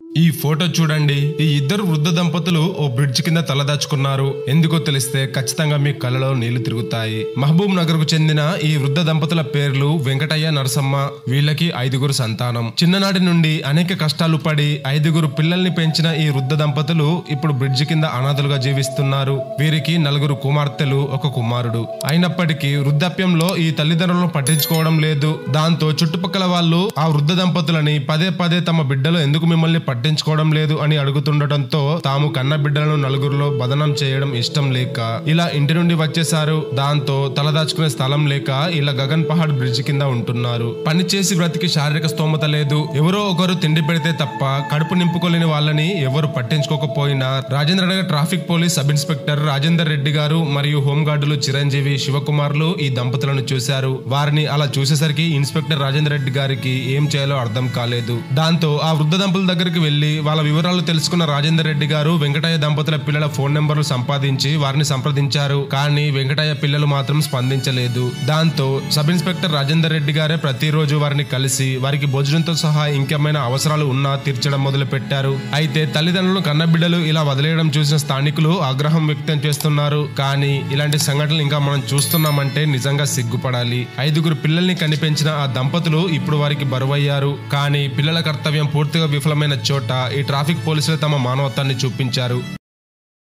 ఈ ఫోటో చూడండి. ఈ ఇద్దరు వృద్ధ దంపతులు ఓ బ్రిడ్జ్ కింద తలదాచుకున్నారు. ఎందుకో తెలిస్తే ఖచ్చితంగా మీ కళ్ళలో నీళ్లు తిరుగుతాయి. మహబూబ్ నగర్ కు చెందిన ఈ వృద్ధ దంపతుల పేర్లు వెంకటయ్య, నరసమ్మ. వీళ్ళకి 5గురు సంతానం. చిన్ననాటి నుండి అనేక కష్టాలు పడి 5గురు పిల్లల్ని పెంచిన ఈ వృద్ధ దంపతులు ఇప్పుడు బ్రిడ్జ్ కింద అనాథలుగా జీవిస్తున్నారు. వీరికి 4 కుమార్తెలు, 1 కుమారుడు. అయినప్పటికీ వృద్ధాప్యంలో ఈ తల్లిదండ్రులను పట్టించుకోవడం లేదు. దాంతో చుట్టుపక్కల వాళ్ళు ఆ వృద్ధ దంపతులని పదే పదే తమ బిడ్డలు ఎందుకు మిమ్మల్ని పట్టించుకోవడం లేదు అని అడుగుతుండటంతో తాము కన్న బిడ్డలను నలుగురిలో బదనం చేయడం ఇష్టం లేక ఇలా ఇంటి నుండి వచ్చేశారు. దాంతో తలదాచుకునే స్థలం లేక ఇలా గగన్ పహాడ్ బ్రిడ్జ్ కింద ఉంటున్నారు. పని చేసి బ్రతికి శారీరక స్తోమత లేదు. ఎవరో ఒకరు తిండి పెడితే తప్ప కడుపు నింపుకోలేని వాళ్ళని ఎవరు పట్టించుకోకపోయినా Rajendra Nagar traffic police sub inspector Rajender Reddy గారు మరియు హోంగార్డులు చిరంజీవి, శివకుమార్లు ఈ దంపతులను చూశారు. వారిని అలా చూసేసరికి ఇన్స్పెక్టర్ రాజేందర్ రెడ్డి గారికి ఏం చేయాలో అర్థం కాలేదు. దాంతో ఆ వృద్ధ దంపతుల దగ్గరికి వెళ్లి వాళ్ళ వివరాలు తెలుసుకున్న రాజేందర్ రెడ్డి గారు వెంకటయ్య దంపతుల పిల్లల ఫోన్ నెంబర్లు సంపాదించి వారిని సంప్రదించారు. కానీ వెంకటయ్య పిల్లలు మాత్రం స్పందించలేదు. దాంతో సబ్ ఇన్స్పెక్టర్ రాజేందర్ రెడ్డి గారే ప్రతిరోజు వారిని కలిసి వారికి భోజనంతో సహా ఇంకేమైనా అవసరాలు ఉన్నా తీర్చడం మొదలు పెట్టారు. అయితే తల్లిదండ్రులను కన్నబిడ్డలు ఇలా వదిలేయడం చూసిన స్థానికులు ఆగ్రహం వ్యక్తం చేస్తున్నారు. కానీ ఇలాంటి సంఘటనలు ఇంకా మనం చూస్తున్నామంటే నిజంగా సిగ్గుపడాలి. 5గురు పిల్లల్ని కనిపెంచిన ఆ దంపతులు ఇప్పుడు వారికి బరువయ్యారు. కానీ పిల్లల కర్తవ్యం పూర్తిగా విఫలమైన చోట ఈ ట్రాఫిక్ పోలీసులు తమ మానవత్వాన్ని చూపించారు.